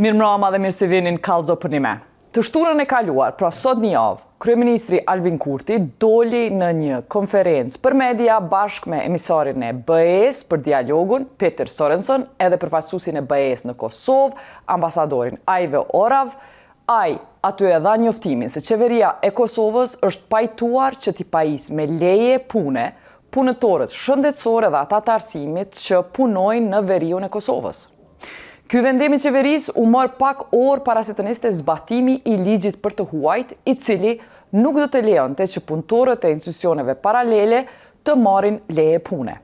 Mirëmbrëma dhe mirë se vini në Kallxo Përnime. Të shtunën e kaluar, pra sot një javë, Kryeministri Albin Kurti doli në një konferencë për media bashkë me emisarin e BE-s për dialogun, Peter Sorensen, edhe përfaqësuesin e BE-s në Kosovë, ambasadorin Aivo Orav. Ai aty e dha njoftimin se qeveria e Kosovës është pajtuar që t'i pajisë me leje pune punëtorët shëndetësore dhe ata të arsimit që punojnë në veriun e Kosovës. Ky vendim i Qeverisë u mor pak orë para se të niste zbatimi i ligjit për të huajt, i cili nuk do të lejonte që punëtorët e institucioneve paralele të marrin leje pune.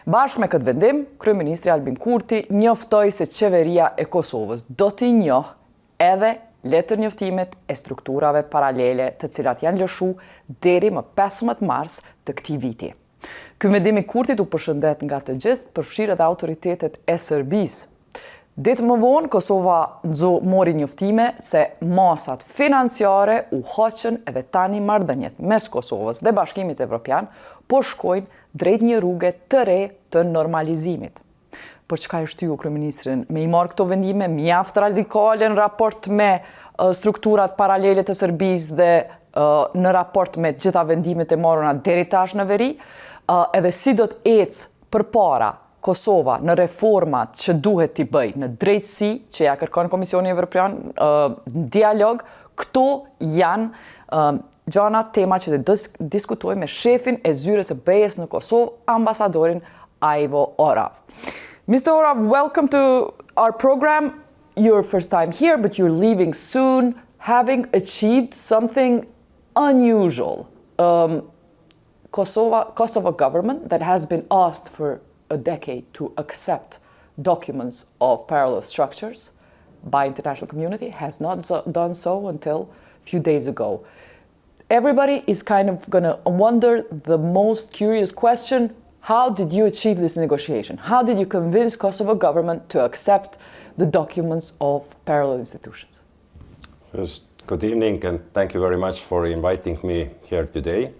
Bashkë me këtë vendim, Kryeministri Albin Kurti njoftoi se qeveria e Kosovës do t'i njohë edhe letër njoftimet e strukturave paralele të cilat janë lëshu deri më 15 mars të këtij viti. Ky vendim i Kurtit u përshëndet nga të gjithë, përfshirë edhe autoritetet e Serbisë. Ditë më vonë, Kosova mori njoftime se masat financiare u hoqën edhe tani marrëdhëniet mes Kosovës dhe Bashkimit Evropian po shkojnë drejt një rruge të re të normalizimit. Për çka e shtyu kryeministrin me i marrë këto vendime mjaft radikale në raport me strukturat paralele të Serbisë dhe në raport me gjitha vendimet e marrura deri tash në veri, edhe si do të ecë përpara Kosova në reformat që duhet t'i bëj në drejtësi që ja kërkon Komisioni Evropian, dialog, këto janë gjana tema që të diskutoj me shefin e Zyrës së BE-s në Kosovë, ambasadorin Aivo Orav. Mr. Orav, welcome to our program. Your first time here, but you're leaving soon, having achieved something unusual. Kosovo government that has been asked for a decade to accept documents of parallel structures by international community has not done so until a few days ago. Everybody is kind of going to wonder the most curious question: how did you achieve this negotiation? How did you convince Kosovo government to accept the documents of parallel institutions? First, good evening, and thank you very much for inviting me here today.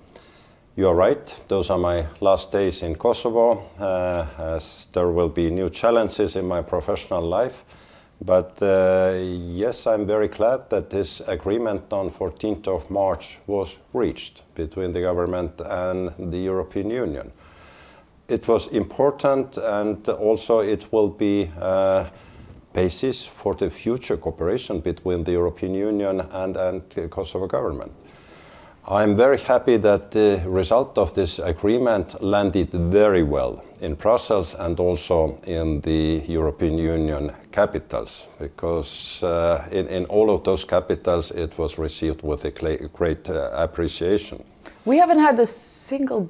You are right, those are my last days in Kosovo, as there will be new challenges in my professional life. But yes, I'm very glad that this agreement on 14th of March was reached between the government and the European Union. It was important, and also it will be a basis for the future cooperation between the European Union and the Kosovo government. I'm very happy that the result of this agreement landed very well in Brussels and also in the European Union capitals, because in all of those capitals it was received with a great appreciation. We haven't had a single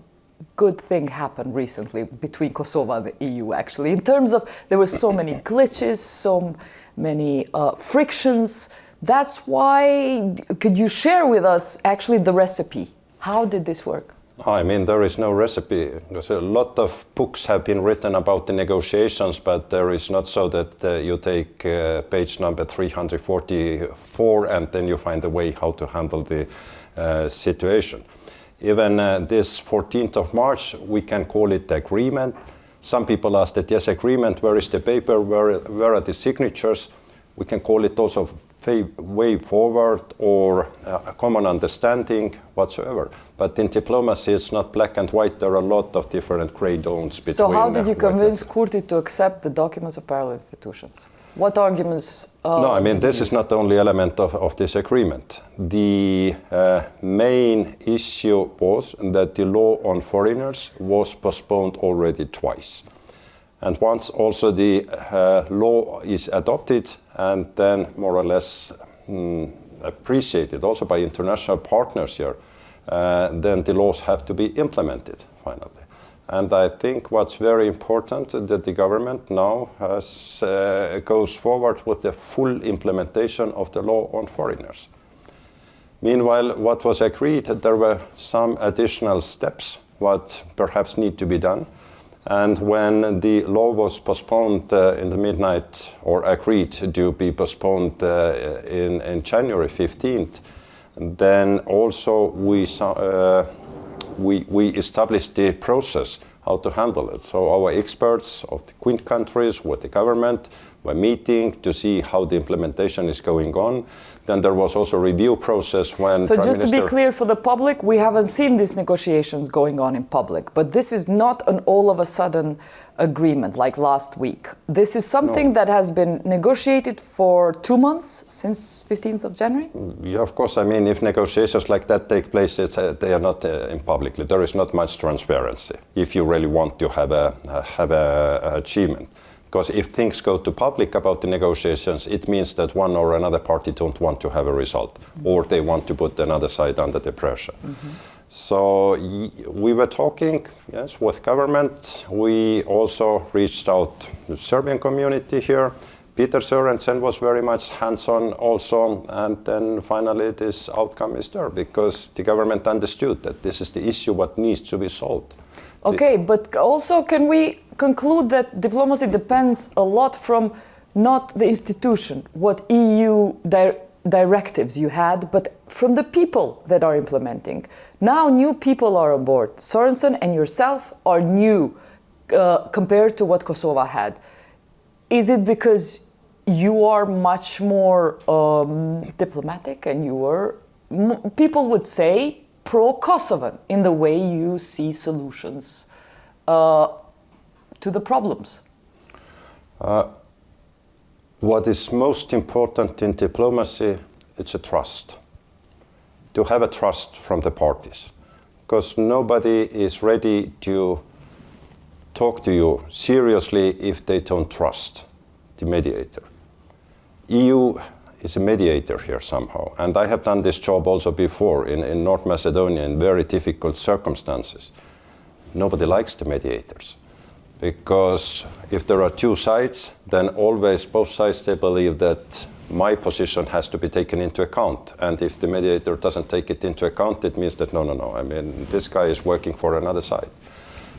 good thing happen recently between Kosovo and the EU, actually, in terms of there were so many glitches, so many frictions. That's why, could you share with us actually the recipe? How did this work? I mean, there is no recipe. There's a lot of books have been written about the negotiations, but there is not so that you take page number 344 and then you find a way how to handle the situation. Even this 14th of March, we can call it agreement. Some people ask that, yes, agreement, where is the paper, where are the signatures? We can call it also way forward or a common understanding whatsoever. But in diplomacy, it's not black and white. There are a lot of different gray zones between. So how did you convince Kurti to accept the documents of parallel institutions? What arguments? No, I mean, this is not the only element of this agreement. The main issue was that the law on foreigners was postponed already twice. And once also the law is adopted and then more or less appreciated also by international partners here, then the laws have to be implemented finally. And I think what's very important that the government now goes forward with the full implementation of the law on foreigners. Meanwhile, what was agreed, there were some additional steps what perhaps need to be done. And when the law was postponed in the midnight, or agreed to be postponed in January 15th, then also we established the process how to handle it. So our experts of the Queen countries with the government were meeting to see how the implementation is going on. Then there was also a review process when So Prime just Minister... to be clear for the public, we haven't seen these negotiations going on in public, but this is not an all of a sudden agreement like last week. This is something that has been negotiated for 2 months, since 15th of January? Yeah, of course, I mean, if negotiations like that take place, they are not in publicly. There is not much transparency if you really want to have a achievement. Because if things go to public about the negotiations, it means that one or another party don't want to have a result, or they want to put another side under the pressure. So we were talking, yes, with government. We also reached out to the Serbian community here. Peter Sørensen was very much hands-on also, and then finally this outcome is there because the government understood that this is the issue what needs to be solved. Okay, but also can we conclude that diplomacy depends a lot from not the institution, what EU directives you had, but from the people that are implementing. Now new people are on board. Sørensen and yourself are new compared to what Kosovo had. Is it because you are much more diplomatic and you were, people would say, pro-Kosovan in the way you see solutions to the problems? What is most important in diplomacy, it's a trust. To have a trust from the parties. Because nobody is ready to talk to you seriously if they don't trust the mediator. EU is a mediator here somehow. And I have done this job also before in North Macedonia in very difficult circumstances. Nobody likes the mediators. Because if there are two sides, then always both sides, they believe that my position has to be taken into account. And if the mediator doesn't take it into account, it means that no, I mean, this guy is working for another side.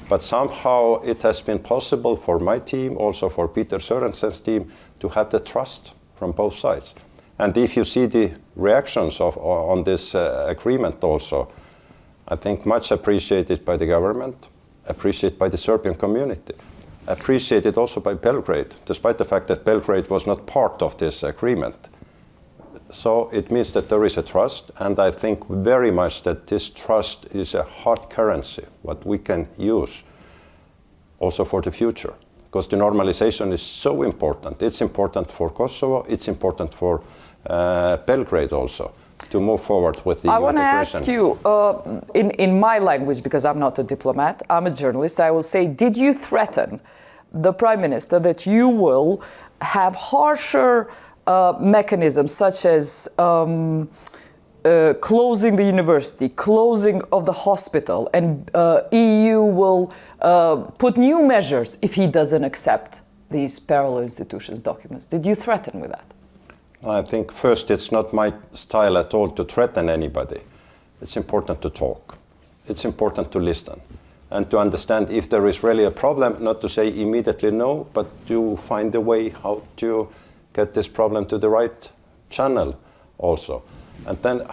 But somehow it has been possible for my team, also for Peter Sørensen's team, to have the trust from both sides. And if you see the reactions on this agreement also, I think much appreciated by the government, appreciated by the Serbian community, appreciated also by Belgrade, despite the fact that Belgrade was not part of this agreement. So it means that there is a trust, and I think very much that this trust is a hard currency, what we can use also for the future. Because the normalization is so important. It's important for Kosovo, it's important for Belgrade also, to move forward with the I want to ask you, in my language, because I'm not a diplomat, I'm a journalist, I will say, did you threaten the Prime Minister that you will have harsher mechanisms such as closing the university, closing of the hospital, and EU will put new measures if he doesn't accept these parallel institutions documents? Did you threaten with that? I think first it's not my style at all to threaten anybody. It's important to talk. It's important to listen and to understand if there is really a problem, not to say immediately no, but to find a way how to get this problem to the right channel also. And then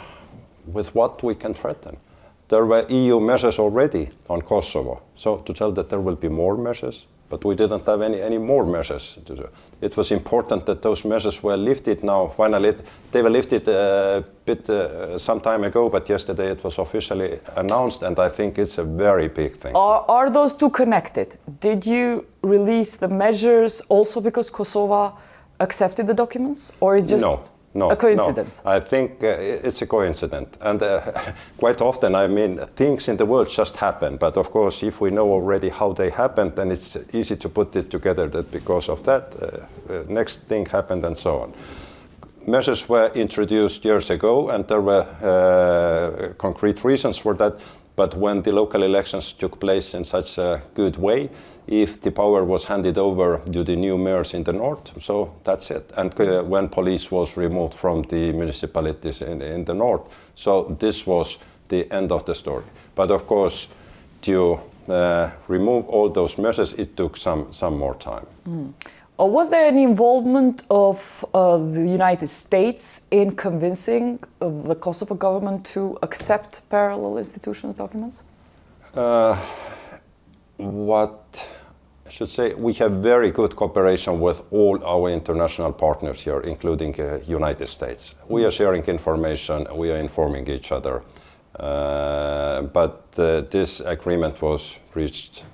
with what we can threaten. There were EU measures already on Kosovo, so to tell that there will be more measures, but we didn't have any more measures to do. It was important that those measures were lifted now. Finally, they were lifted a bit some time ago, but yesterday it was officially announced, and I think it's a very big thing. Are those two connected? Did you release the measures also because Kosovo accepted the documents, or is just a coincidence? No. I think it's a coincidence, and quite often, I mean, things in the world just happen. But of course, if we know already how they happened, then it's easy to put it together that because of that, next thing happened and so on. Measures were introduced years ago, and there were concrete reasons for that. But when the local elections took place in such a good way, if the power was handed over to the new mayors in the north, so that's it. And when police was removed from the municipalities in the north, so this was the end of the story. But of course, to remove all those measures, it took some more time. Was there any involvement of the United States in convincing the Kosovo government to accept parallel institutions documents? what I should say, we have very good cooperation with all our international partners here, including United States. We are sharing information, we are informing each other. But this agreement was reached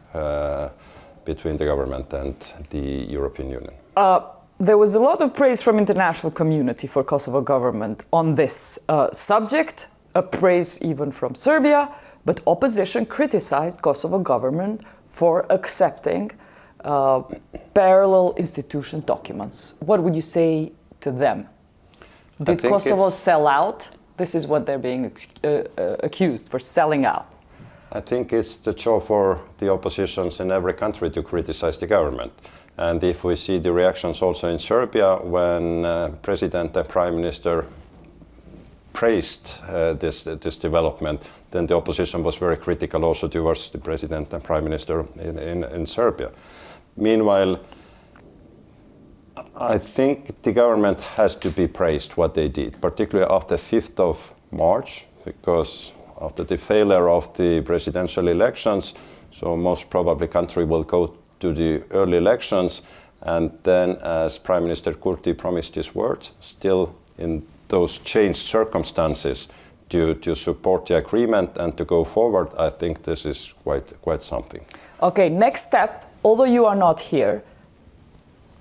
between the government and the European Union. There was a lot of praise from international community for Kosovo government on this subject, a praise even from Serbia, but opposition criticized Kosovo government for accepting parallel institutions documents. What would you say to them? Did Kosovo sell out? This is what they're being accused for, selling out. I think it's the job for the oppositions in every country to criticize the government. And if we see the reactions also in Serbia when President and Prime Minister praised this development, then the opposition was very critical also towards the President and Prime Minister in Serbia. Meanwhile, I think the government has to be praised what they did, particularly after 5th of March, because after the failure of the presidential elections, so most probably country will go to the early elections, and then as Prime Minister Kurti promised his word, still in those changed circumstances to support the agreement and to go forward, I think this is quite something. Okay, next step, although you are not here,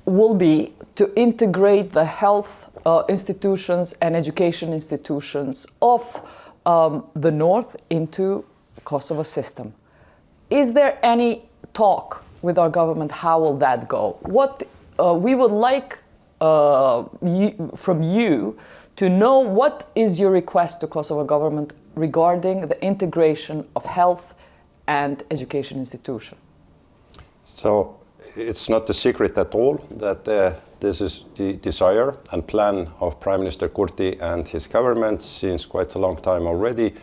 will be to integrate the health institutions and education institutions of the North into Kosovo system. Is there any talk with our government? How will that go? What we would like from you to know, what is your request to Kosovo government regarding the integration of health and education institution? So it's not a secret at all that this is the desire and plan of Prime Minister Kurti and his government since quite a long time already.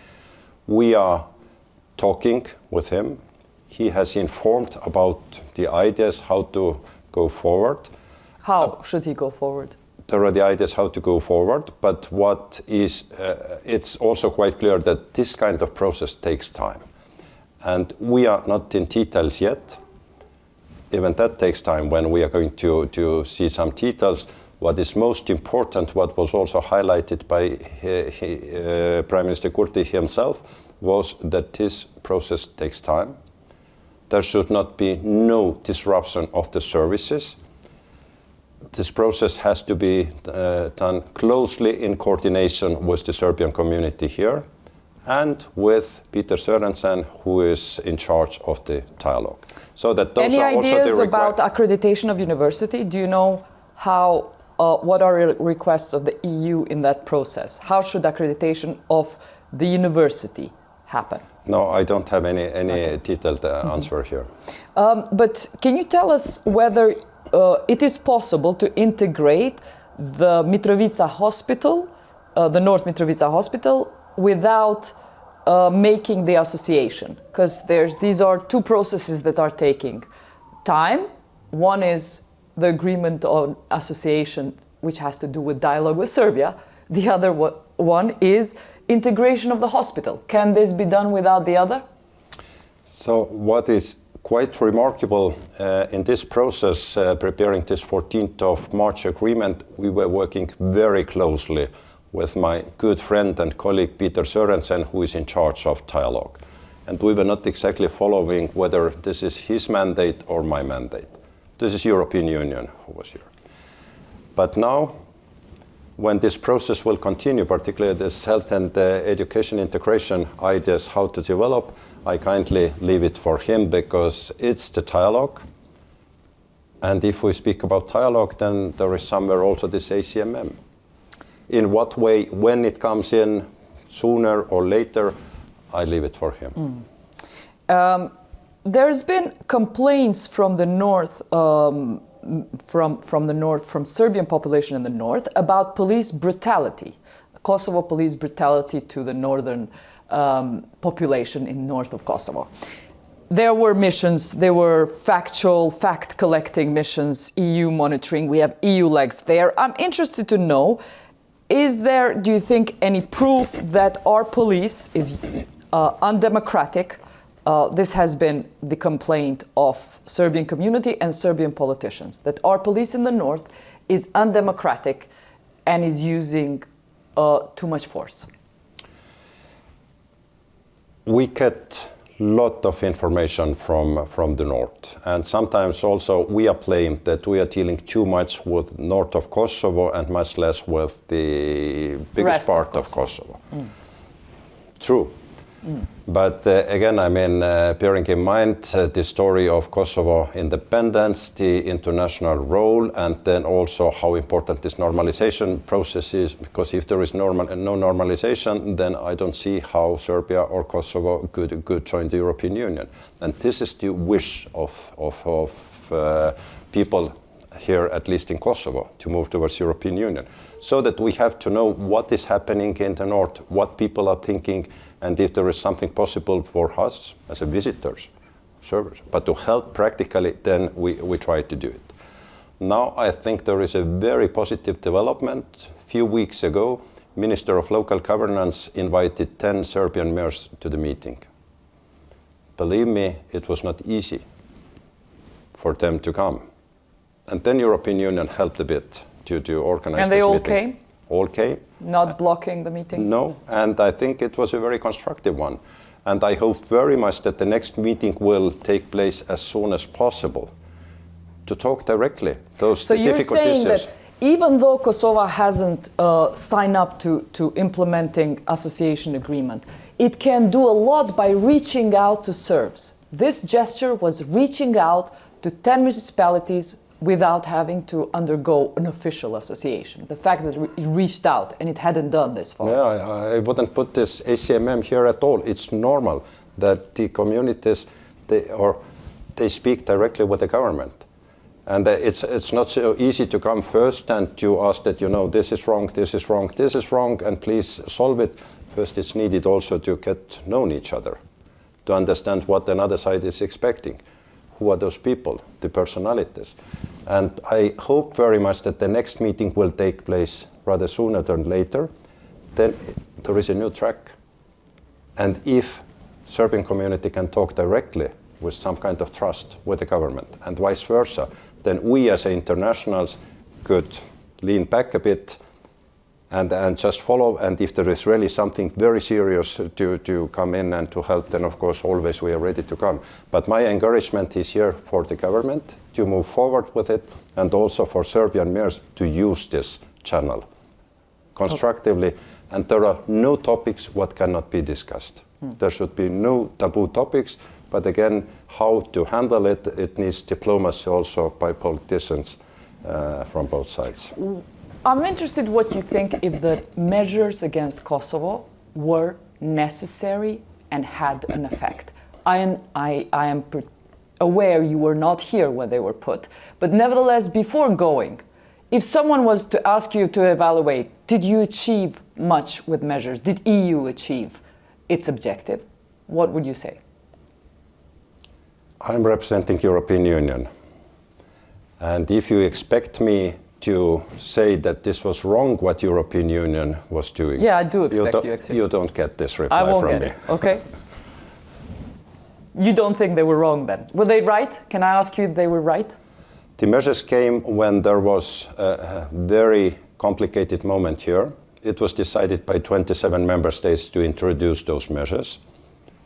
We are talking with him. He has informed about the ideas how to go forward. How should he go forward? There are the ideas how to go forward, but what is, it's also quite clear that this kind of process takes time. And we are not in details yet. Even that takes time when we are going to see some details. What is most important, what was also highlighted by Prime Minister Kurti himself, was that this process takes time. There should not be no disruption of the services. This process has to be done closely in coordination with the Serbian community here and with Peter Sørensen, who is in charge of the dialogue. So that those Any are also ideas the about accreditation of university? Do you know how, what are requests of the EU in that process? How should accreditation of the university happen? No, I don't have any detailed answer here. But can you tell us whether it is possible to integrate the Mitrovica Hospital, the North Mitrovica Hospital, without making the association? Because these are two processes that are taking time. One is the agreement on association, which has to do with dialogue with Serbia. The other one is integration of the hospital. Can this be done without the other? So what is quite remarkable in this process, preparing this 14th of March agreement, we were working very closely with my good friend and colleague Peter Sørensen, who is in charge of dialogue. And we were not exactly following whether this is his mandate or my mandate. This is European Union who was here. But now, when this process will continue, particularly this health and education integration ideas, how to develop, I kindly leave it for him because it's the dialogue. And if we speak about dialogue, then there is somewhere also this ACMM. In what way, when it comes in, sooner or later, I leave it for him. There's been complaints from the north, from Serbian population in the north about police brutality, Kosovo police brutality to the northern population in north of Kosovo. There were missions, there were fact-collecting missions, EU monitoring, we have EU legs there. I'm interested to know, is there, do you think, any proof that our police is undemocratic, this has been the complaint of Serbian community and Serbian politicians, that our police in the north is undemocratic and is using too much force. We get a lot of information from the north, and sometimes also we are blamed that we are dealing too much with north of Kosovo and much less with the biggest part of Kosovo. True. But again, I mean, bearing in mind the story of Kosovo independence, the international role, and then also how important this normalization process is, because if there is no normalization, then I don't see how Serbia or Kosovo could join the European Union. And this is the wish of people here, at least in Kosovo, to move towards European Union. So that we have to know what is happening in the north, what people are thinking, and if there is something possible for us as a visitors, observers. But to help practically, then we try to do it. Now I think there is a very positive development. A few weeks ago, Minister of Local Governance invited 10 Serbian mayors to the meeting. Believe me, it was not easy for them to come. And then European Union helped a bit to organize this meeting. And they all came? All came. Not blocking the meeting? No, and I think it was a very constructive one. And I hope very much that the next meeting will take place as soon as possible to talk directly those so difficult issues. So you're saying that even though Kosovo hasn't signed up to implementing association agreement, it can do a lot by reaching out to Serbs. This gesture was reaching out to 10 municipalities without having to undergo an official association. The fact that it reached out and it hadn't done this far. Yeah, I wouldn't put this ACMM here at all. It's normal that the communities, they speak directly with the government. And it's not so easy to come first and to ask that, you know, this is wrong, this is wrong, this is wrong, and please solve it. First, it's needed also to get known each other, to understand what another side is expecting. Who are those people, the personalities? And I hope very much that the next meeting will take place rather sooner than later. Then there is a new track. And if Serbian community can talk directly with some kind of trust with the government and vice versa, then we as internationals could lean back a bit and just follow. And if there is really something very serious to come in and to help, then of course always we are ready to come. But my encouragement is here for the government to move forward with it, and also for Serbian mayors to use this channel constructively. And there are no topics what cannot be discussed. There should be no taboo topics, but again, how to handle it, it needs diplomacy also by politicians from both sides. I'm interested what you think if the measures against Kosovo were necessary and had an effect. I am aware you were not here when they were put, but nevertheless, before going, if someone was to ask you to evaluate, did you achieve much with measures? Did EU achieve its objective? What would you say? I'm representing European Union. And if you expect me to say that this was wrong what European Union was doing. Yeah, I do expect you don't get this reply from me. I won't get it, okay? You don't think they were wrong then? Were they right? Can I ask you if they were right? The measures came when there was a very complicated moment here. It was decided by 27 member states to introduce those measures.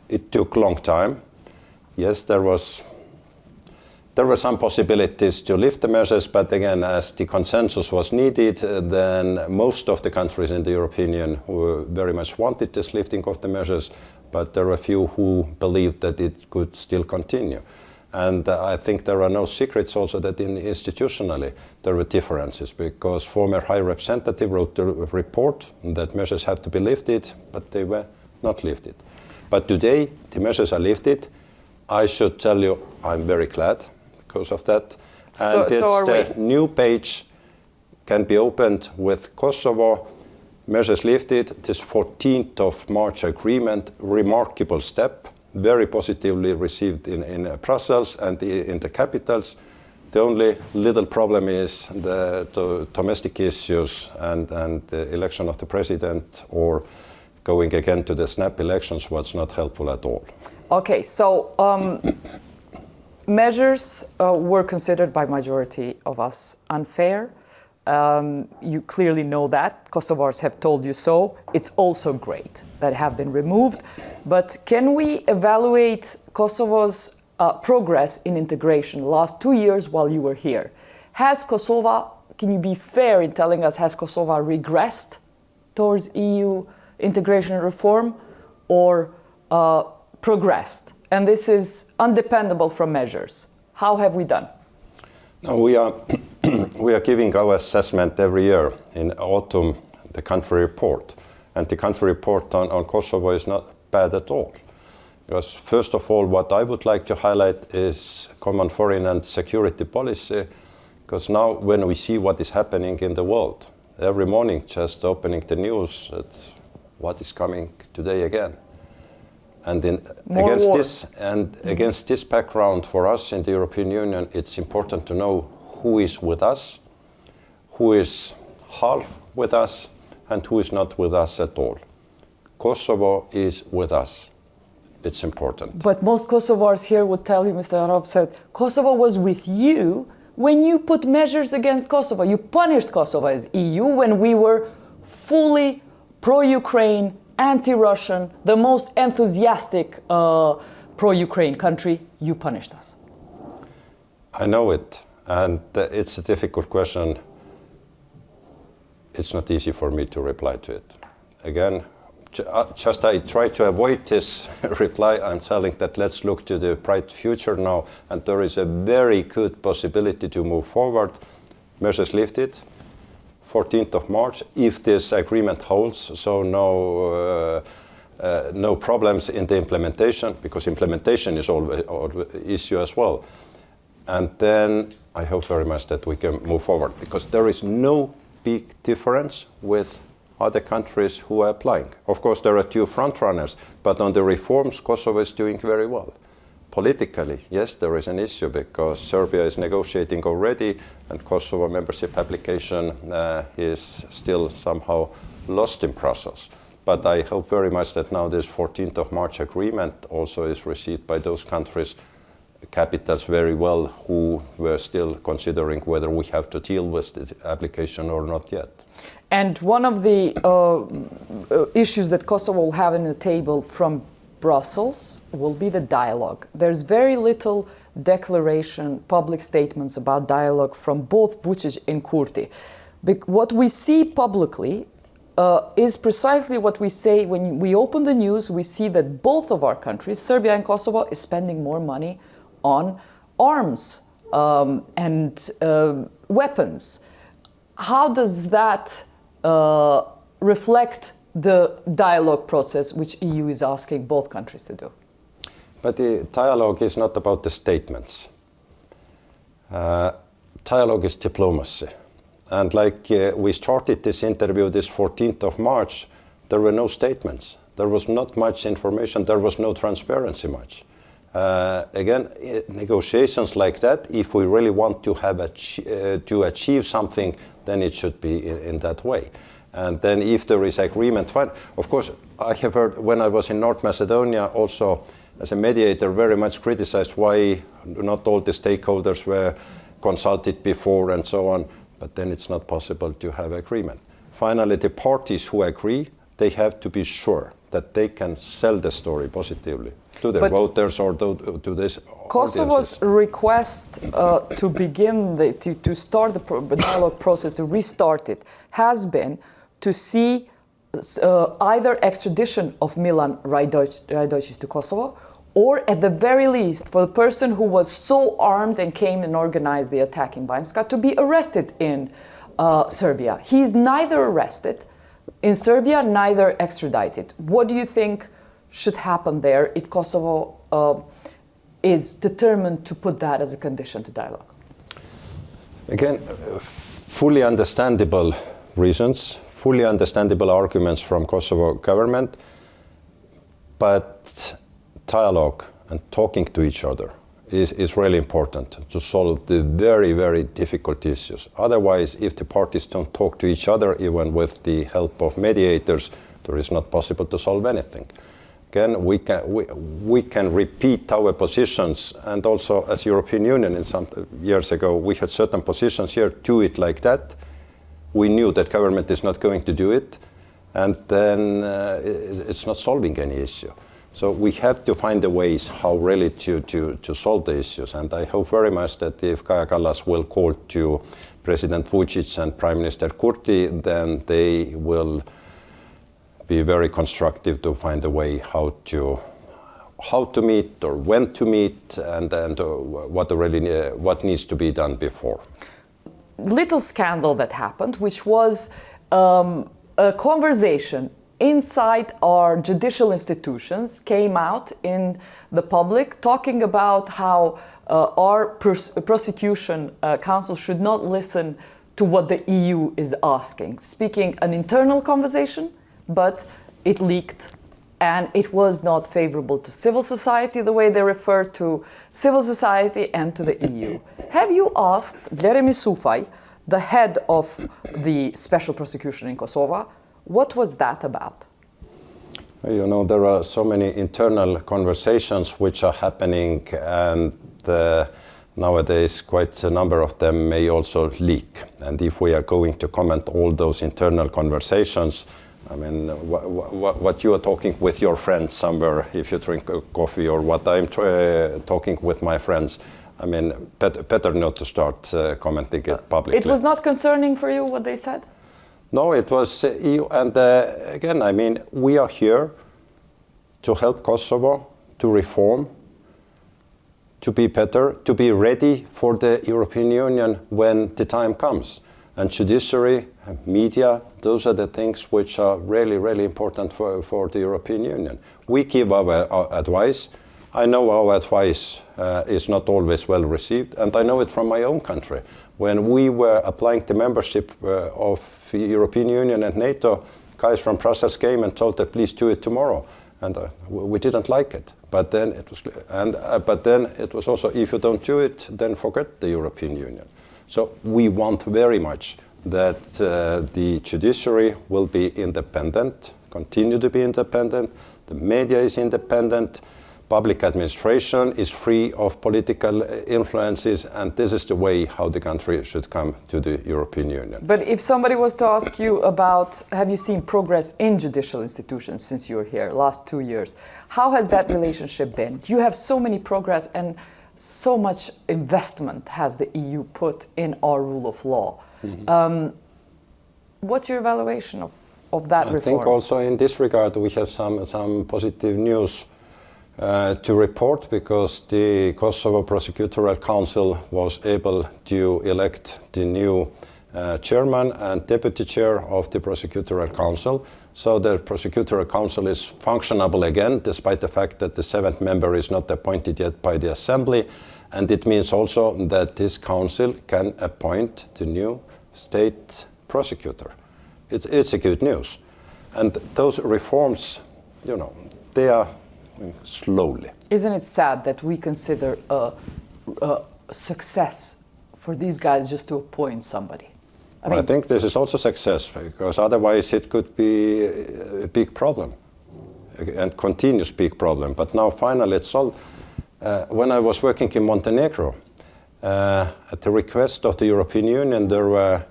It took a long time. Yes, there were some possibilities to lift the measures, but again, as the consensus was needed, then most of the countries in the European Union who very much wanted this lifting of the measures, but there were a few who believed that it could still continue. And I think there are no secrets also that institutionally there were differences, because former High Representative wrote the report that measures have to be lifted, but they were not lifted. But today the measures are lifted. I should tell you I'm very glad because of that. And the new page can be opened with Kosovo, measures lifted, this 14th of March agreement, remarkable step, very positively received in Brussels and in the capitals. The only little problem is the domestic issues and the election of the president or going again to the snap elections was not helpful at all. Okay, so measures were considered by majority of us unfair. You clearly know that. Kosovars have told you so. It's also great that have been removed. But can we evaluate Kosovo's progress in integration the last 2 years while you were here? Has Kosovo, can you be fair in telling us, has Kosovo regressed towards EU integration and reform or progressed? And this is undependable from measures. How have we done? No, we are giving our assessment every year in autumn, the country report. And the country report on Kosovo is not bad at all. Because first of all, what I would like to highlight is common foreign and security policy. Because now when we see what is happening in the world, every morning just opening the news, it's what is coming today again. And against this background, for us in the European Union, it's important to know who is with us, who is half with us, and who is not with us at all. Kosovo is with us. It's important. But most Kosovars here would tell you, Mr. Orav said, Kosovo was with you when you put measures against Kosovo. You punished Kosovo as EU when we were fully pro-Ukraine, anti-Russian, the most enthusiastic pro-Ukraine country. You punished us. I know it, and it's a difficult question. It's not easy for me to reply to it. Again, just I try to avoid this reply. I'm telling that let's look to the bright future now, and there is a very good possibility to move forward. Measures lifted, 14th of March, if this agreement holds, so no problems in the implementation, because implementation is always an issue as well. And then I hope very much that we can move forward, because there is no big difference with other countries who are applying. Of course, there are two front runners, but on the reforms, Kosovo is doing very well. Politically, yes, there is an issue because Serbia is negotiating already and Kosovo membership application is still somehow lost in process. But I hope very much that now this 14th of March agreement also is received by those countries, capitals very well, who were still considering whether we have to deal with the application or not yet. And one of the issues that Kosovo will have on the table from Brussels will be the dialogue. There's very little declaration, public statements about dialogue from both Vučić and Kurti. What we see publicly is precisely what we say when we open the news. We see that both of our countries, Serbia and Kosovo, is spending more money on arms and weapons. How does that reflect the dialogue process which EU is asking both countries to do? But the dialogue is not about the statements. Dialogue is diplomacy. And like we started this interview this 14th of March, there were no statements. There was not much information. There was no transparency much. Again, negotiations like that, if we really want to have to achieve something, then it should be in that way. And then if there is agreement, fine. Of course, I have heard when I was in North Macedonia also as a mediator very much criticized why not all the stakeholders were consulted before and so on, but then it's not possible to have agreement. Finally, the parties who agree, they have to be sure that they can sell the story positively to their voters or to this Kosovo's request to begin, to start the dialogue process, to restart it, has been to see either extradition of Milan Rajdojić to Kosovo, or at the very least, for the person who was so armed and came and organized the attack in Banjska to be arrested in Serbia. He is neither arrested in Serbia, neither extradited. What do you think should happen there if Kosovo is determined to put that as a condition to dialogue? Again, fully understandable reasons, fully understandable arguments from Kosovo government, but dialogue and talking to each other is really important to solve the very, very difficult issues. Otherwise, if the parties don't talk to each other, even with the help of mediators, There is not possible to solve anything. Again, we can repeat our positions, and also as European Union in some years ago, we had certain positions here, do it like that. We knew that government is not going to do it, and then it's not solving any issue. So we have to find the ways how really to solve the issues, and I hope very much that if Kaja Kallas will call to President Vučić and Prime Minister Kurti, then they will be very constructive to find a way how to meet or when to meet, and what needs to be done before. Little scandal that happened, which was a conversation inside our judicial institutions, came out in the public talking about how our prosecution council should not listen to what the EU is asking, speaking an internal conversation, but it leaked, and it was not favorable to civil society the way they refer to civil society and to the EU. Have you asked Jeremy Sufaj, the head of the special prosecution in Kosovo, what was that about? You know, there are so many internal conversations which are happening, and nowadays quite a number of them may also leak. And if we are going to comment all those internal conversations, I mean, what you are talking with your friends somewhere, if you drink coffee, or what I'm talking with my friends, I mean, better not to start commenting it publicly. It was not concerning for you what they said? No, it was EU, and again, I mean, we are here to help Kosovo, to reform, to be better, to be ready for the European Union when the time comes. And judiciary, media, those are the things which are really, really important for the European Union. We give our advice. I know our advice is not always well received, and I know it from my own country. When we were applying the membership of the European Union and NATO, guys from Brussels came and told that please do it tomorrow, and we didn't like it. But then it was also, if you don't do it, then forget the European Union. So we want very much that the judiciary will be independent, continue to be independent, the media is independent, public administration is free of political influences, and this is the way how the country should come to the European Union. But if somebody was to ask you about, have you seen progress in judicial institutions since you were here, last 2 years, how has that relationship been? You have so many progress and so much investment has the EU put in our rule of law. Mm-hmm. What's your evaluation of that reform? I think also in this regard we have some positive news to report, because the Kosovo Prosecutorial Council was able to elect the new chairman and deputy chair of the Prosecutorial Council. So the Prosecutorial Council is functionable again, despite the fact that the 7th member is not appointed yet by the Assembly. And it means also that this council can appoint the new state prosecutor. It's a good news. And those reforms, you know, they are slowly. Isn't it sad that we consider a success for these guys just to appoint somebody? I think this is also success, because otherwise it could be a big problem, and continuous big problem. But now finally it's solved. When I was working in Montenegro, at the request of the European Union, there were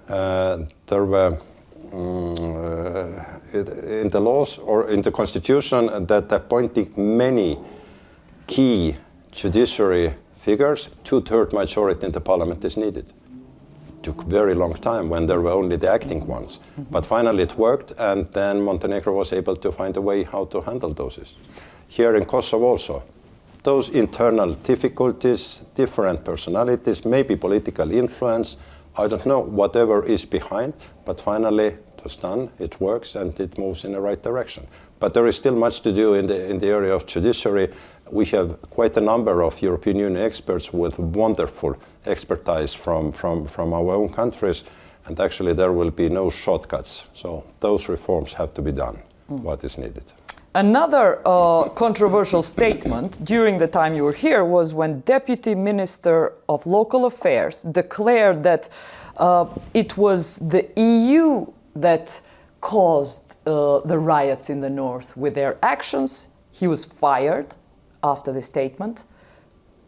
in the laws or in the constitution that appointing many key judiciary figures, 2/3 majority in the parliament is needed. It took very long time when there were only the acting ones. Mm-hmm. But finally it worked, and then Montenegro was able to find a way how to handle those issues. Here in Kosovo also, those internal difficulties, different personalities, maybe political influence, I don't know, whatever is behind, but finally it was done, it works, and it moves in the right direction. But there is still much to do in the area of judiciary. We have quite a number of European Union experts with wonderful expertise from our own countries, and actually there will be no shortcuts. So those reforms have to be done, what is needed. Another controversial statement during the time you were here was when Deputy Minister of Local Affairs declared that it was the EU that caused the riots in the north with their actions. He was fired after the statement.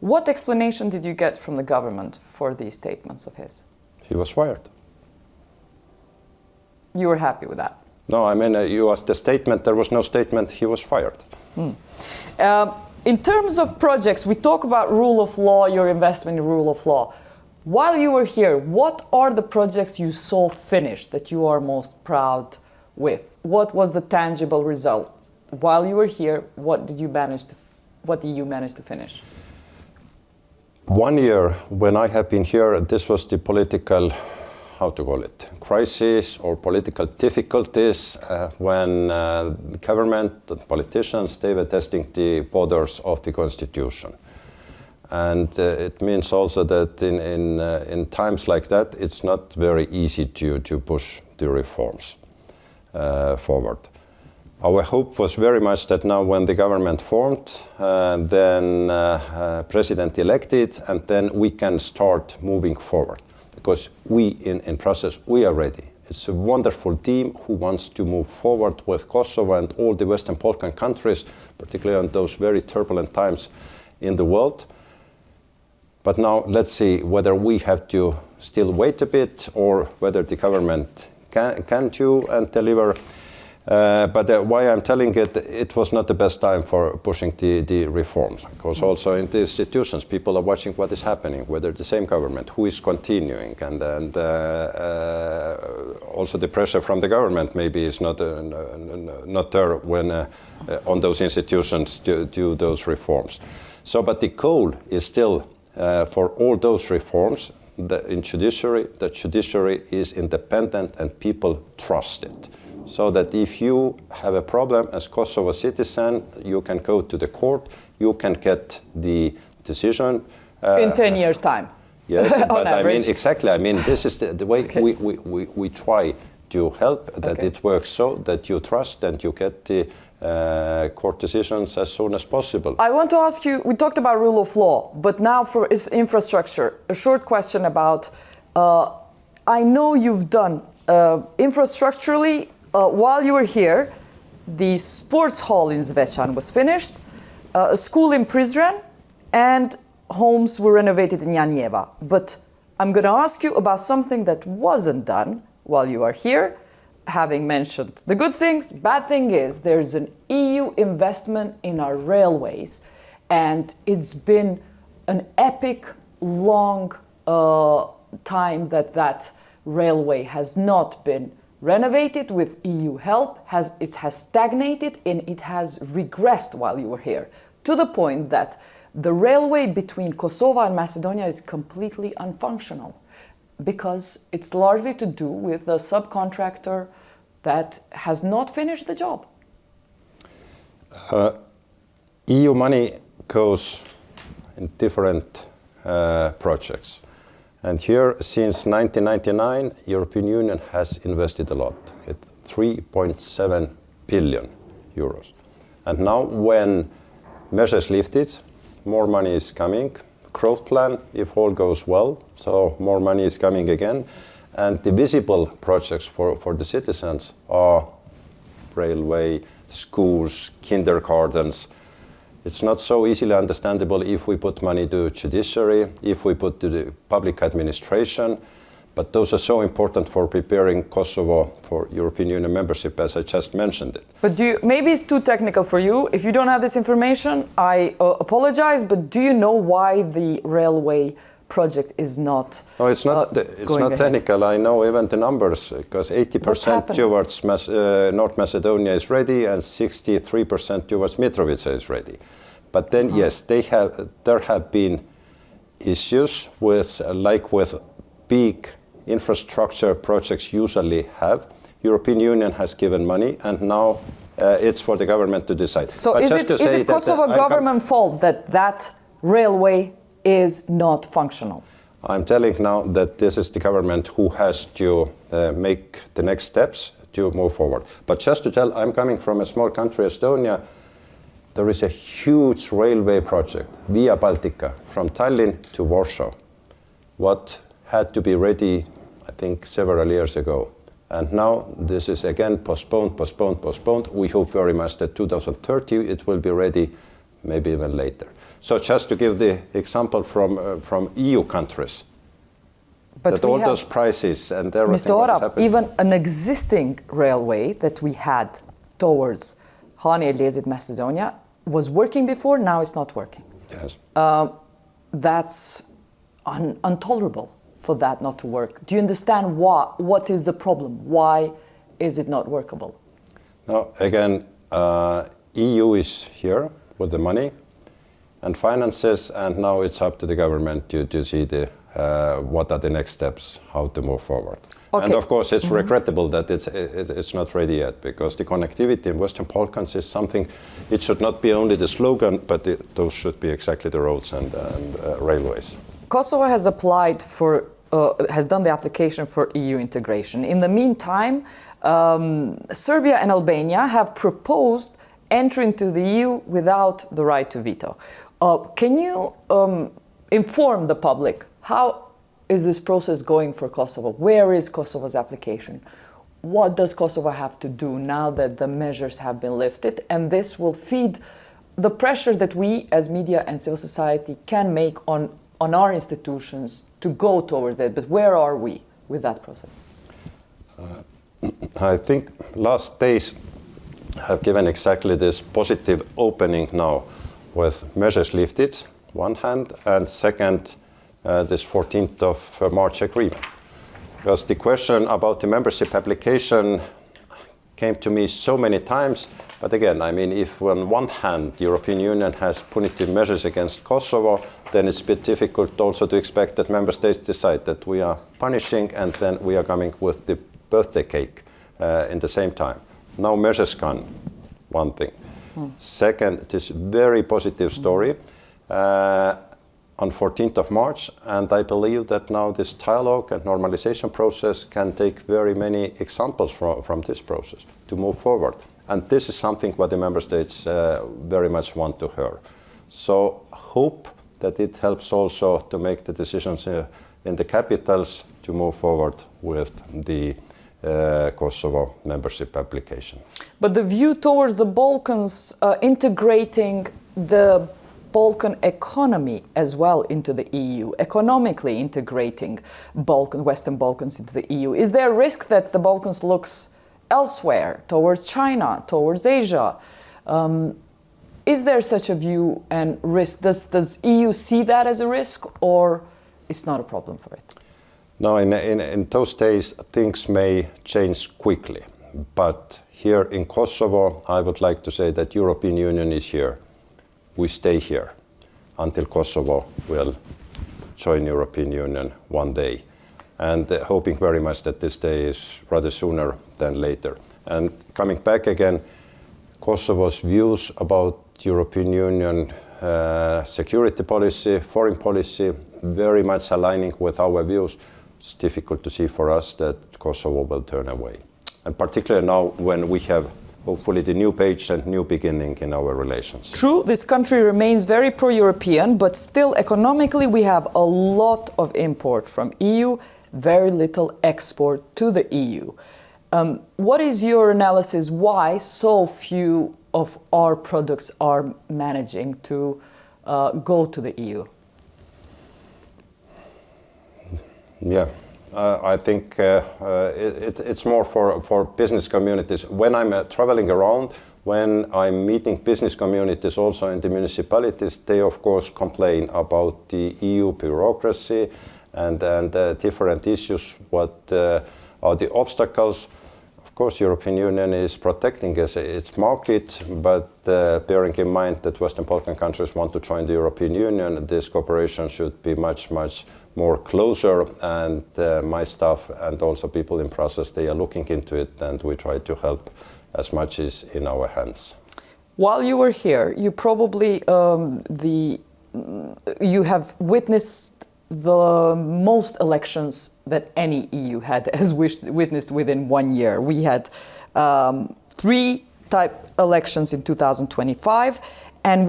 What explanation did you get from the government for these statements of his? He was fired. You were happy with that? No, I mean, you asked the statement. There was no statement. He was fired. In terms of projects, we talk about rule of law, your investment in rule of law. While you were here, what are the projects you saw finished that you are most proud with? What was the tangible result? While you were here, what did you manage to finish? 1 year when I have been here, this was the political, how to call it, crisis or political difficulties when the government, the politicians, they were testing the borders of the constitution. And it means also that in times like that, it's not very easy to push the reforms forward. Our hope was very much that now when the government formed, then president elected, and then we can start moving forward. Because we, in process, we are ready. It's a wonderful team who wants to move forward with Kosovo and all the Western Balkan countries, particularly in those very turbulent times in the world. But now let's see whether we have to still wait a bit or whether the government can do and deliver. But why I'm telling it, it was not the best time for pushing the reforms, because also in the institutions, people are watching what is happening, whether the same government, who is continuing, and also the pressure from the government maybe is not there when on those institutions to do those reforms. So, but the goal is still for all those reforms, in judiciary, the judiciary is independent and people trust it. So that if you have a problem as Kosovo citizen, you can go to the court, you can get the decision. In 10 years' time? Yes, but average. I mean, exactly, I mean, this is the way Okay. we try to help that it works so that you trust and you get the court decisions as soon as possible. I want to ask you, we talked about rule of law, but now for infrastructure, a short question about, I know you've done infrastructurally, while you were here, the sports hall in Zvečan was finished, a school in Prizren, and homes were renovated in Janjeva. But I'm going to ask you about something that wasn't done while you are here, having mentioned the good things. Bad thing is there's an EU investment in our railways, and it's been an epic, long time that railway has not been renovated with EU help. It has stagnated and it has regressed while you were here, to the point that the railway between Kosovo and Macedonia is completely unfunctional because it's largely to do with a subcontractor that has not finished the job. EU money goes in different projects. And here, since 1999, European Union has invested a lot, at 3.7 billion euros. And now when measures lifted, more money is coming. Growth plan, if all goes well, so more money is coming again. And the visible projects for the citizens are railway, schools, kindergartens. It's not so easily understandable if we put money to judiciary, if we put to the public administration, but those are so important for preparing Kosovo for European Union membership, as I just mentioned it. But maybe it's too technical for you. If you don't have this information, I apologize, but do you know why the railway project is not No, it's not technical. I know even the numbers, because 80% towards North Macedonia is ready and 63% towards Mitrovica is ready. But then, yes, there have been issues with, like with big infrastructure projects usually have. European Union has given money, and now it's for the government to decide. So is it Kosovo government fault that railway is not functional? I'm telling now that this is the government who has to make the next steps to move forward. But just to tell, I'm coming from a small country, Estonia. There is a huge railway project, Via Baltica, from Tallinn to Warsaw. What had to be ready, I think, several years ago. And now this is again postponed. We hope very much that 2030 it will be ready, maybe even later. So just to give the example from EU countries, but that all those prices and everything Mr. Orav, happening. even an existing railway that we had towards Hani Eliesit, Macedonia, was working before, now it's not working. Yes. That's intolerable for that not to work. Do you understand what is the problem? Why is it not workable? Now, again, EU is here with the money and finances, and now it's up to the government to see what are the next steps, how to move forward. Okay. And of course, it's regrettable that it's not ready yet, because the connectivity in Western Balkans is something, it should not be only the slogan, but those should be exactly the roads and railways. Kosovo has applied for, has done the application for EU integration. In the meantime, Serbia and Albania have proposed entry into the EU without the right to veto. Can you inform the public how is this process going for Kosovo? Where is Kosovo's application? What does Kosovo have to do now that the measures have been lifted? And this will feed the pressure that we as media and civil society can make on our institutions to go towards it. But where are we with that process? I think last days have given exactly this positive opening now, with measures lifted, one hand, and second, this 14th of March agreement. Because the question about the membership application came to me so many times, but again, I mean, if on one hand the European Union has punitive measures against Kosovo, then it's a bit difficult also to expect that member states decide that we are punishing and then we are coming with the birthday cake in the same time. Now measures gone, one thing. Second, this very positive story on 14th of March, and I believe that now this dialogue and normalization process can take very many examples from this process to move forward. And this is something what the member states very much want to hear. So hope that it helps also to make the decisions in the capitals to move forward with the Kosovo membership application. But the view towards the Balkans, integrating the Balkan economy as well into the EU, economically integrating Western Balkans into the EU, is there a risk that the Balkans looks elsewhere, towards China, towards Asia? Is there such a view and risk? Does EU see that as a risk, or it's not a problem for it? No, in those days things may change quickly, but here in Kosovo I would like to say that European Union is here. We stay here until Kosovo will join European Union one day, and hoping very much that this day is rather sooner than later. And coming back again, Kosovo's views about European Union security policy, foreign policy, very much aligning with our views. It's difficult to see for us that Kosovo will turn away. And particularly now when we have hopefully the new page and new beginning in our relations. True, this country remains very pro-European, but still economically we have a lot of import from EU, very little export to the EU. What is your analysis why so few of our products are managing to go to the EU? Yeah, I think it's more for business communities. When I'm traveling around, when I'm meeting business communities also in the municipalities, they of course complain about the EU bureaucracy and different issues, what are the obstacles. Of course, European Union is protecting its market, but bearing in mind that Western Balkan countries want to join the European Union, this cooperation should be much more closer, and my staff and also people in process, they are looking into it, and we try to help as much as in our hands. While you were here, you probably you have witnessed the most elections that any EU had witnessed within 1 year. We had 3 type elections in 2025, and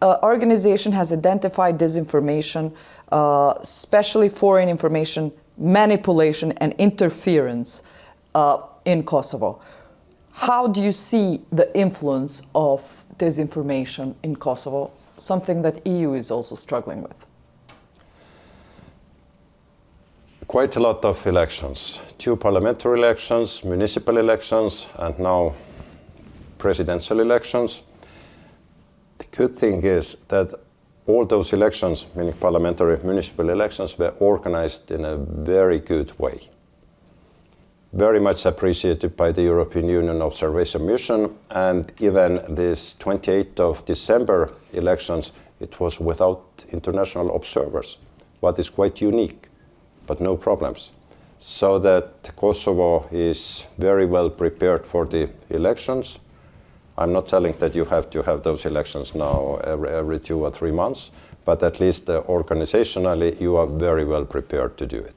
our organization has identified disinformation, especially foreign information manipulation and interference in Kosovo. How do you see the influence of disinformation in Kosovo, something that EU is also struggling with? Quite a lot of elections, 2 parliamentary elections, municipal elections, and now presidential elections. The good thing is that all those elections, meaning parliamentary municipal elections, were organized in a very good way. Very much appreciated by the European Union Observation Mission, and even this 28th of December elections, it was without international observers, what is quite unique, but no problems. So that Kosovo is very well prepared for the elections. I'm not telling that you have to have those elections now every 2 or 3 months, but at least organizationally you are very well prepared to do it.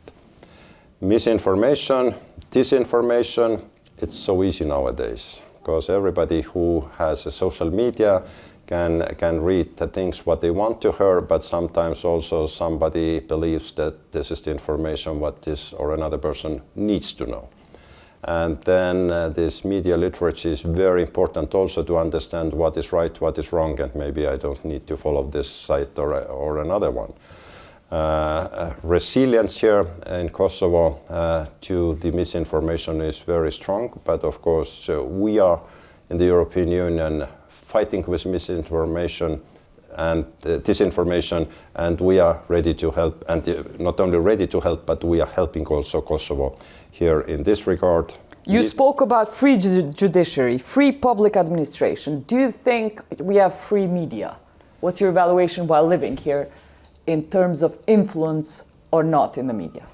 Misinformation, disinformation, it's so easy nowadays because everybody who has a social media can read the things what they want to hear, but sometimes also somebody believes that this is the information what this or another person needs to know. And then this media literacy is very important also to understand what is right, what is wrong, and maybe I don't need to follow this site or another one. Resilience here in Kosovo to the misinformation is very strong, but of course we are in the European Union fighting with misinformation and disinformation, and we are ready to help, and not only ready to help, but we are helping also Kosovo here in this regard. You spoke about free judiciary, free public administration. Do you think we have free media? What's your evaluation while living here in terms of influence or not in the media?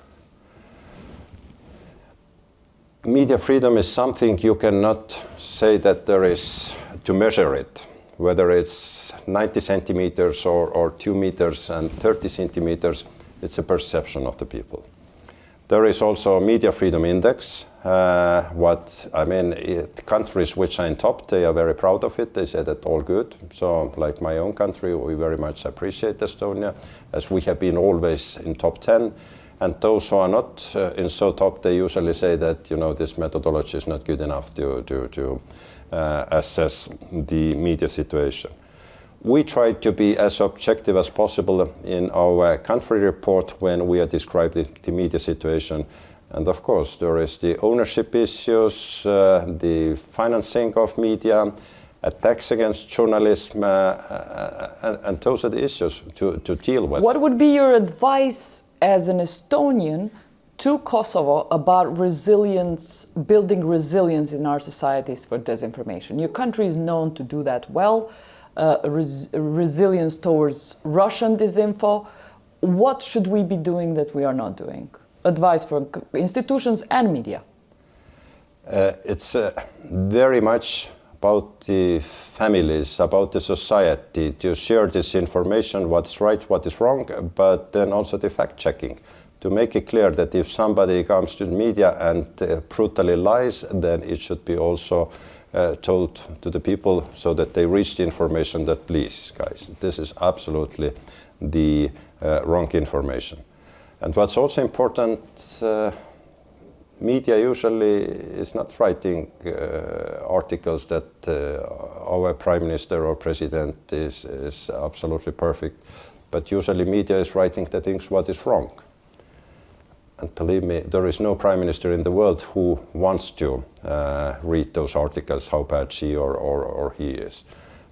Media freedom is something you cannot say that there is to measure it, whether it's 90 centimeters or 2 meters and 30 centimeters, it's a perception of the people. There is also a media freedom index. Countries which are in top, they are very proud of it. They say that all good. So like my own country, we very much appreciate Estonia, as we have been always in top 10. And those who are not in so top, they usually say that, you know, this methodology is not good enough to assess the media situation. We try to be as objective as possible in our country report when we are describing the media situation. And of course, there is the ownership issues, the financing of media, attacks against journalism, and those are the issues to deal with. What would be your advice as an Estonian to Kosovo about resilience, building resilience in our societies for disinformation? Your country is known to do that well, resilience towards Russian disinfo. What should we be doing that we are not doing? Advice for institutions and media. It's very much about the families, about the society, to share this information, what's right, what is wrong, but then also the fact-checking, to make it clear that if somebody comes to the media and brutally lies, then it should be also told to the people so that they reach the information that, please, guys, this is absolutely the wrong information. And what's also important, media usually is not writing articles that our prime minister or president is absolutely perfect, but usually media is writing the things what is wrong. And believe me, there is no prime minister in the world who wants to read those articles, how bad she or he is.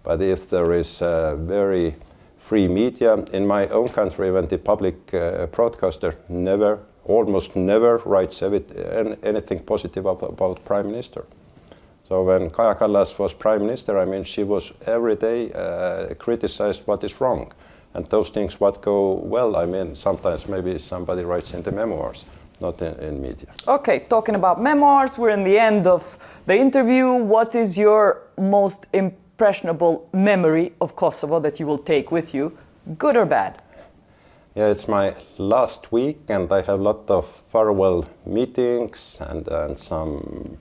But if there is very free media, in my own country, when the public broadcaster almost never writes anything positive about prime minister. So when Kaja Kallas was prime minister, I mean, she was every day criticized what is wrong. And those things what go well, I mean, sometimes maybe somebody writes in the memoirs, not in media. Okay, talking about memoirs, we're in the end of the interview. What is your most impressionable memory of Kosovo that you will take with you, good or bad? Yeah, it's my last week and I have a lot of farewell meetings and some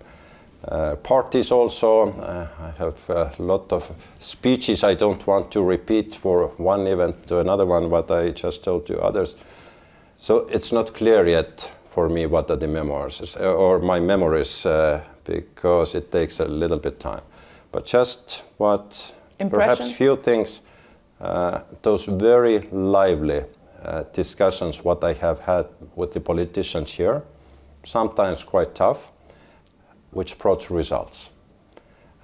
parties also. I have a lot of speeches I don't want to repeat for one event to another one, what I just told to others. So it's not clear yet for me what are the memoirs or my memories because it takes a little bit time. But just what perhaps few things, those very lively discussions what I have had with the politicians here, sometimes quite tough, which brought results.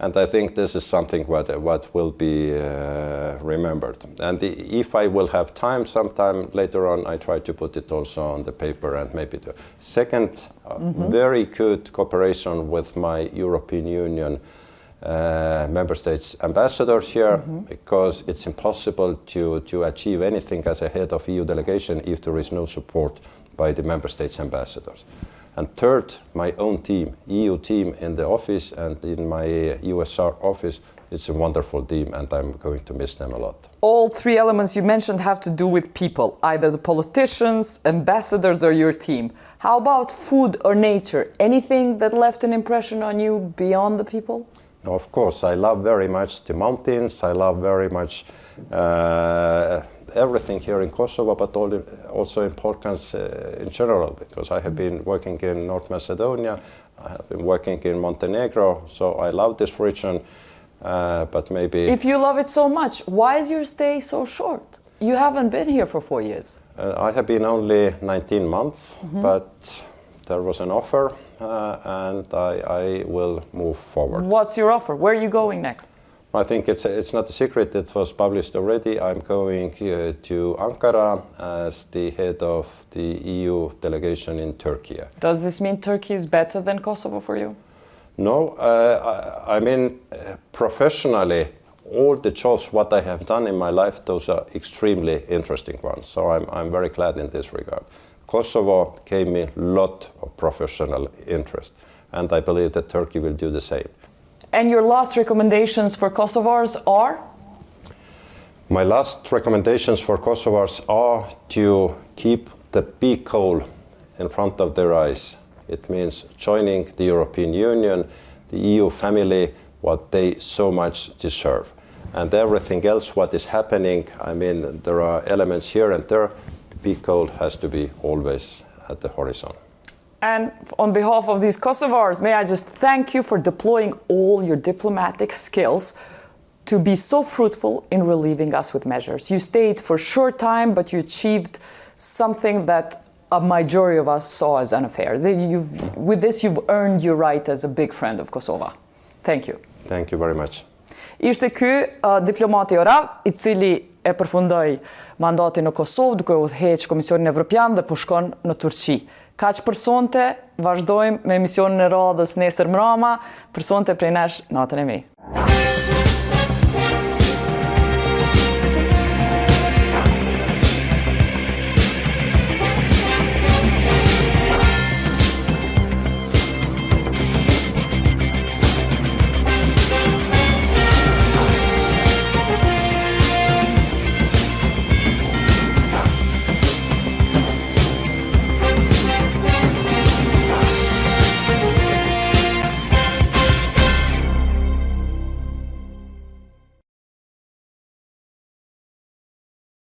And I think this is something what will be remembered. And if I will have time sometime later on, I try to put it also on the paper and maybe the second, very good cooperation with my European Union member states ambassadors here, because it's impossible to achieve anything as a head of EU delegation if there is no support by the member states ambassadors. And third, my own team, EU team in the office and in my USR office, it's a wonderful team and I'm going to miss them a lot. All three elements you mentioned have to do with people, either the politicians, ambassadors or your team. How about food or nature? Anything that left an impression on you beyond the people? No, of course, I love very much the mountains, I love very much everything here in Kosovo, but also in Balkans in general, because I have been working in North Macedonia, I have been working in Montenegro, so I love this region, but maybe... If you love it so much, why is your stay so short? You haven't been here for 4 years. I have been only 19 months, but there was an offer and I will move forward. What's your offer? Where are you going next? I think it's not a secret, it was published already. I'm going to Ankara as the head of the EU delegation in Turkey. Does this mean Turkey is better than Kosovo for you? No, I mean professionally, all the jobs what I have done in my life, those are extremely interesting ones. So I'm very glad in this regard. Kosovo gave me a lot of professional interest, and I believe that Turkey will do the same. And your last recommendations for Kosovars are? My last recommendations for Kosovars are to keep the big goal in front of their eyes. It means joining the European Union, the EU family, what they so much deserve. And everything else what is happening, I mean, there are elements here and there. The big goal has to be always at the horizon. And on behalf of these Kosovars, may I just thank you for deploying all your diplomatic skills to be so fruitful in relieving us with measures. You stayed for a short time, but you achieved something that a majority of us saw as unfair. With this, you've earned your right as a big friend of Kosovo. Thank you. Thank you very much. Ishte ky diplomati Orav, I cili e përfundoi mandatin në Kosovë, duke udhëheq Komisionin Evropian dhe po shkon në Turqi. Kaq për sonte, vazhdojmë me emisionin e radhës nesër mbrëma, për sonte prej nesh natën e mirë.